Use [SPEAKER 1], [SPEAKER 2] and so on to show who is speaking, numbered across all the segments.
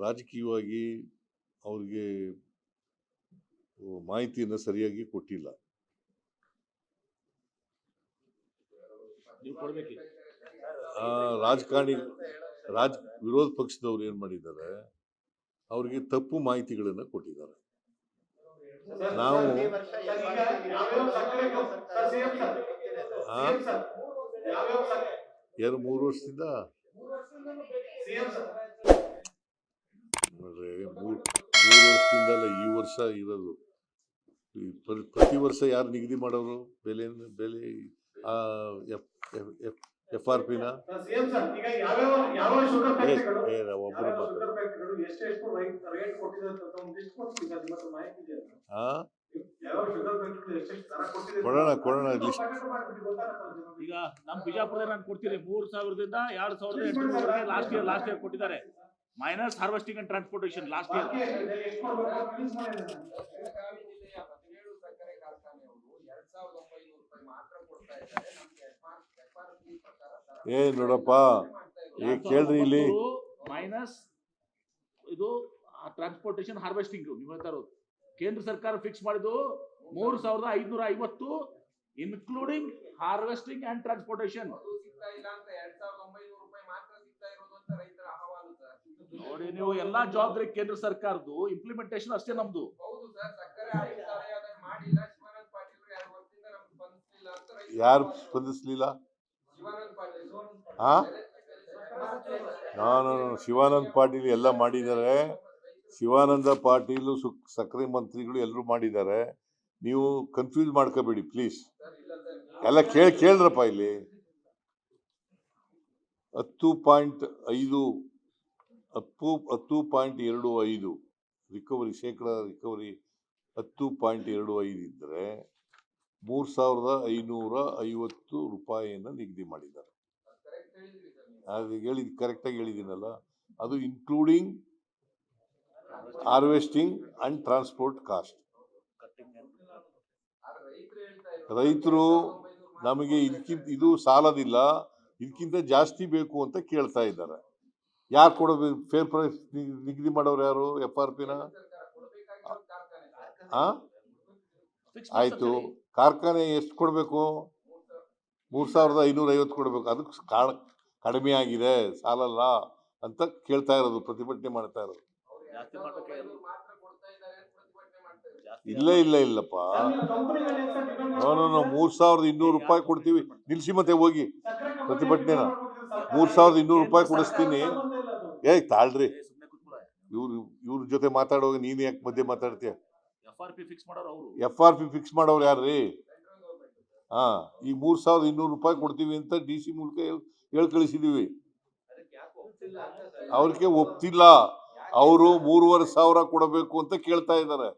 [SPEAKER 1] ರಾಜಕೀಯವಾಗಿ ಅವ್ರಿಗೆ ಮಾಹಿತಿಯನ್ನು ಸರಿಯಾಗಿ ಕೊಟ್ಟಿಲ್ಲ. ರಾಜಕಾರಣಿ ವಿರೋಧ ಪಕ್ಷದವ್ರು ಏನ್ ಮಾಡಿದ್ದಾರೆ, ಅವ್ರಿಗೆ ತಪ್ಪು ಮಾಹಿತಿಗಳನ್ನು ಕೊಟ್ಟಿದ್ದಾರೆ. ನಾವು 3 ವರ್ಷದಿಂದ ನೋಡ್ರಿ, 3 ವರ್ಷದಿಂದಲ್ಲ ಈ ವರ್ಷ ಇರೋದು. ಪ್ರತಿ ವರ್ಷ ಯಾರು ನಿಗದಿ ಮಾಡೋರು ಬೆಲೆ FRP ನ ಒಬ್ಬರು ಕೊಡೋಣ ಲಿಸ್ಟ್.
[SPEAKER 2] ಈಗ ನಮ್ಮ ಬಿಜಾಪುರದಲ್ಲಿ ನಾನು ಕೊಡ್ತೀನಿ 3000ದಿಂದ 2800 ಲಾಸ್ಟ್ ಇಯರ್ ಕೊಟ್ಟಿದ್ದಾರೆ. Minus harvesting and transportation last year.
[SPEAKER 1] ನೋಡಪ್ಪ, ಕೇಳ್ರಿ ಇಲ್ಲಿ
[SPEAKER 2] ಮೈನಸ್ ಇದು ಟ್ರಾನ್ಸ್ಪೋರ್ಟೇಷನ್ ಹಾರ್ವೆಸ್ಟಿಂಗ್ ನೀವು ಹೇಳ್ತಾ ಇರೋದು. ಕೇಂದ್ರ ಸರ್ಕಾರ ಫಿಕ್ಸ್ ಮಾಡಿದ್ದು 3550 ಇನ್ಕ್ಲೂಡಿಂಗ್ ಹಾರ್ವೆಸ್ಟಿಂಗ್ ಅಂಡ್ ಟ್ರಾನ್ಸ್ಪೋರ್ಟೇಷನ್. ನೋಡಿ, ನೀವು ಎಲ್ಲಾ ಜವಾಬ್ದಾರಿ ಕೇಂದ್ರ ಸರ್ಕಾರದ್ದು, ಇಂಪ್ಲಿಮೆಂಟೇಷನ್ ಅಷ್ಟೇ ನಮ್ದು.
[SPEAKER 1] ಯಾರು ಸ್ಪಂದಿಸ್ಲಿಲ್ಲ? ನಾನು ಶಿವಾನಂದ ಪಾಟೀಲ್ ಎಲ್ಲ ಮಾಡಿದ್ದಾರೆ. ಶಿವಾನಂದ ಪಾಟೀಲ್ ಸಕ್ಕರೆ ಮಂತ್ರಿಗಳು ಎಲ್ಲರೂ ಮಾಡಿದ್ದಾರೆ. ನೀವು ಕನ್ಫ್ಯೂಸ್ ಮಾಡ್ಕೋಬೇಡಿ ಪ್ಲೀಸ್. ಎಲ್ಲ ಕೇಳ್ರಪ್ಪ. ಇಲ್ಲಿ 10.25 ರಿಕವರಿ, ಶೇಕಡ ರಿಕವರಿ 10.25 ಇದ್ರೆ 3550 ರೂಪಾಯಿಯನ್ನು ನಿಗದಿ ಮಾಡಿದ್ದಾರೆ. ಅದು ಕರೆಕ್ಟಾಗಿ ಹೇಳಿದ್ದೀನಲ್ಲ. ಅದು including harvesting and transport cost. ರೈತರು ನಮಗೆ ಇದು ಸಾಲದಿಲ್ಲ, ಇದಕ್ಕಿಂತ ಜಾಸ್ತಿ ಬೇಕು ಅಂತ ಕೇಳ್ತಾ ಇದ್ದಾರೆ. ಯಾರು ಕೊಡಬೇಕು? ಫೇರ್ ಪ್ರೈಸ್ ನಿಗದಿ ಮಾಡೋರು ಯಾರು? FRP ನ. ಆಯ್ತು, ಕಾರ್ಖಾನೆ ಎಷ್ಟು ಕೊಡಬೇಕು? 3550 ಕೊಡಬೇಕು. ಅದಕ್ಕೆ ಕಡಿಮೆ ಆಗಿದೆ, ಸಾಲಲ್ಲ ಅಂತ ಕೇಳ್ತಾ ಇರೋದು, ಪ್ರತಿಭಟನೆ ಮಾಡ್ತಾ ಇರೋದು. ಇಲ್ಲಪ್ಪ. ನೋ 3200 ರೂಪಾಯಿ ಕೊಡ್ತೀವಿ. ನಿಲ್ಸಿ ಮತ್ತೆ ಹೋಗಿ ಪ್ರತಿಭಟನೆನ. 3200 ರೂಪಾಯಿ ಕೊಡಿಸ್ತೀನಿ. ತಾಳ್ರಿ, ಇವ್ರ ಜೊತೆ ಮಾತಾಡುವಾಗ ನೀನ್ ಯಾಕೆ ಮಧ್ಯೆ ಮಾತಾಡ್ತೀಯ? FRP ಫಿಕ್ಸ್ ಮಾಡೋರು ಯಾರ್ರಿ? ಈಗ 3200 ರೂಪಾಯಿ ಕೊಡ್ತೀವಿ ಅಂತ DC ಮೂಲಕ ಹೇಳಿ ಕಳಿಸಿದೀವಿ. ಅವ್ರಿಗೆ ಒಪ್ತಿಲ್ಲ. ಅವರು 3500 ಕೊಡಬೇಕು ಅಂತ ಕೇಳ್ತಾ ಇದ್ದಾರೆ.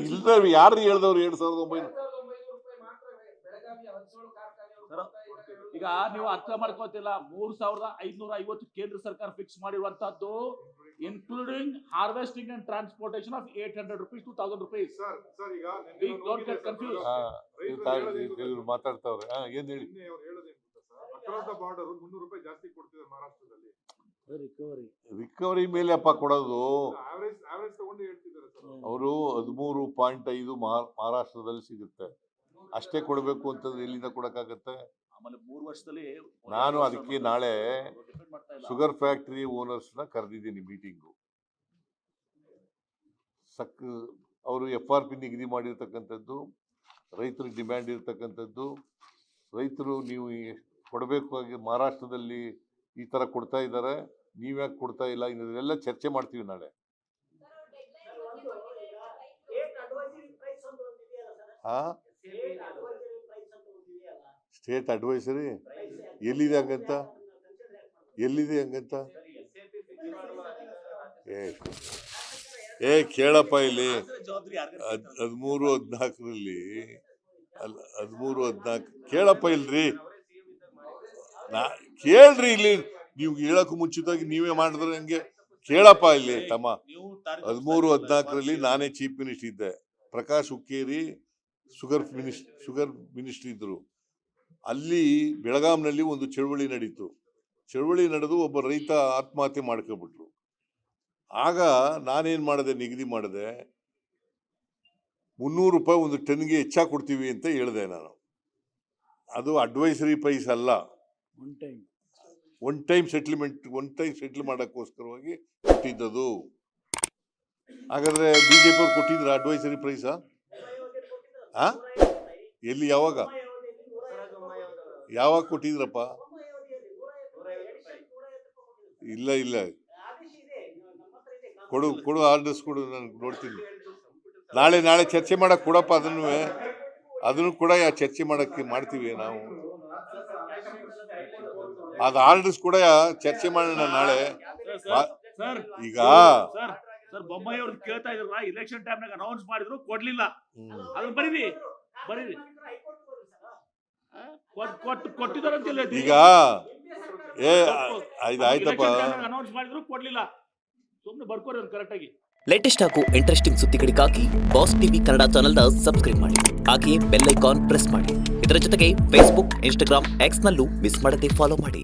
[SPEAKER 1] ಇಲ್ದ ಯಾರು ಹೇಳ್ದವ್ರು 2900?
[SPEAKER 2] ಈಗ ನೀವು ಅರ್ಥ ಮಾಡ್ಕೋತಿಲ್ಲ. 3550 ಕೇಂದ್ರ ಸರ್ಕಾರ ಫಿಕ್ಸ್ ಮಾಡಿರುವಂತದ್ದು, including harvesting and transportation of 800 rupees to 1000 rupees.
[SPEAKER 1] ಮಾತಾಡ್ತಾವ್ರೆ. ಏನ್ ಹೇಳಿ? ರಿಕವರಿ ಮೇಲೆ ಅಪ್ಪ ಕೊಡೋದು. ಅವರು 13.5 ಮಹಾರಾಷ್ಟ್ರದಲ್ಲಿ ಸಿಗುತ್ತೆ. ಅಷ್ಟೇ ಕೊಡಬೇಕು ಅಂತಂದ್ರೆ ಎಲ್ಲಿಂದ ಕೊಡಕ್ಕಾಗತ್ತೆ? ನಾನು ಅದಕ್ಕೆ ನಾಳೆ ಶುಗರ್ ಫ್ಯಾಕ್ಟರಿ ಓನರ್ಸ್ನ ಕರೆದಿದ್ದೀನಿ ಮೀಟಿಂಗು. ಅವರು FRP ನಿಗದಿ ಮಾಡಿರ್ತಕ್ಕಂಥದ್ದು, ರೈತರಿಗೆ ಡಿಮ್ಯಾಂಡ್ ಇರ್ತಕ್ಕಂಥದ್ದು, ರೈತರು ನೀವು ಕೊಡಬೇಕು ಆಗಿ ಮಹಾರಾಷ್ಟ್ರದಲ್ಲಿ ಈ ತರ ಕೊಡ್ತಾ ಇದ್ದಾರೆ, ನೀವ್ಯಾಕೆ ಕೊಡ್ತಾ ಇಲ್ಲ, ಇದನ್ನೆಲ್ಲ ಚರ್ಚೆ ಮಾಡ್ತೀವಿ ನಾಳೆ. ಸ್ಟೇಟ್ ಅಡ್ವೈಸರಿ ಎಲ್ಲಿದೆ ಹಂಗಂತ? ಕೇಳಪ್ಪ, ಇಲ್ಲಿ 13-14 ಕೇಳಪ್ಪ ಇಲ್ರಿ. ಕೇಳ್ರಿ ಇಲ್ಲಿ. ನೀವು ಹೇಳಕ್ಕೂ ಮುಂಚಿತವಾಗಿ ನೀವೇ ಮಾಡಿದ್ರೆ ಹಂಗೆ ಕೇಳಪ್ಪ ಇಲ್ಲಿ ತಮ್ಮ. 13-14 ನಾನೇ ಚೀಫ್ ಮಿನಿಸ್ಟರ್ ಇದ್ದೆ. ಪ್ರಕಾಶ್ ಹುಕ್ಕೇರಿ ಶುಗರ್ ಮಿನಿಸ್ಟರ್ ಇದ್ರು. ಅಲ್ಲಿ ಬೆಳಗಾಂನಲ್ಲಿ ಒಂದು ಚಳುವಳಿ ನಡೀತು. ಚಳುವಳಿ ನಡೆದು ಒಬ್ಬ ರೈತ ಆತ್ಮಹತ್ಯೆ ಮಾಡ್ಕೊಬಿಟ್ರು. ಆಗ ನಾನೇನು ಮಾಡಿದೆ, ನಿಗದಿ ಮಾಡಿದೆ, 300 ರೂಪಾಯಿ ಒಂದು ಟನ್ಗೆ ಹೆಚ್ಚಾಗಿ ಕೊಡ್ತೀವಿ ಅಂತ ಹೇಳಿದೆ ನಾನು. ಅದು ಅಡ್ವೈಸರಿ ಪ್ರೈಸ್ ಅಲ್ಲ, ಒನ್ ಟೈಮ್ ಸೆಟ್ಲ್ ಮಾಡೋಕ್ಕೋಸ್ಕರವಾಗಿ ಕೊಟ್ಟಿದ್ದದು. ಹಾಗಾದ್ರೆ ಬಿಜೆಪಿ ಅವ್ರು ಕೊಟ್ಟಿದ್ರ ಅಡ್ವೈಸರಿ ಪ್ರೈಸಾ? ಎಲ್ಲಿ, ಯಾವಾಗ ಕೊಟ್ಟಿದ್ರಪ್ಪ? ಇಲ್ಲ, ಕೊಡು ಆರ್ಡರ್ಸ್ ಕೊಡು, ನಾನು ನೋಡ್ತೀನಿ. ನಾಳೆ ಚರ್ಚೆ ಮಾಡಕ್ ಕೊಡಪ್ಪ, ಅದನ್ನು ಕೂಡ ಚರ್ಚೆ ಮಾಡಕ್ಕೆ ಮಾಡ್ತೀವಿ ನಾವು. ಅದು ಆರ್ಡರ್ಸ್ ಕೂಡ ಚರ್ಚೆ ಮಾಡೋಣ ನಾಳೆ. ಈಗ
[SPEAKER 2] ಸರ್ ಬೊಮ್ಮಾಯಿ ಅವ್ರು ಕೇಳ್ತಾ ಇದ್ರಲ್ಲ, ಎಲೆಕ್ಷನ್ ಟೈಮ್ನಾಗ ಅನೌನ್ಸ್ ಮಾಡಿದ್ರು, ಕೊಡ್ಲಿಲ್ಲ. ಅದನ್ನ ಬರೀರಿ ಕೊಟ್ಟಿದಾರಂತಿಲ್ಲ.
[SPEAKER 1] ಈಗ ಆಯ್ತಪ್ಪ,
[SPEAKER 2] ಅನೌನ್ಸ್ ಮಾಡಿದ್ರು ಕೊಡ್ಲಿಲ್ಲ, ಸುಮ್ಮನೆ ಬರ್ಕೋರಿ ಅವ್ರು ಕರೆಕ್ಟ್ ಆಗಿ.
[SPEAKER 3] ಲೇಟೆಸ್ಟ್ ಹಾಗೂ ಇಂಟ್ರೆಸ್ಟಿಂಗ್ ಸುದ್ದಿಗಳಿಗಾಗಿ ಬಾಸ್ ಟಿವಿ ಕನ್ನಡ ಚಾನೆಲ್ನ ಸಬ್ಸ್ಕ್ರೈಬ್ ಮಾಡಿ. ಹಾಗೆಯೇ ಬೆಲ್ ಐಕಾನ್ ಪ್ರೆಸ್ ಮಾಡಿ. ಇದರ ಜೊತೆಗೆ ಫೇಸ್ಬುಕ್, ಇನ್ಸ್ಟಾಗ್ರಾಮ್, ಎಕ್ಸ್ ನಲ್ಲೂ ಮಿಸ್ ಮಾಡದೆ ಫಾಲೋ ಮಾಡಿ.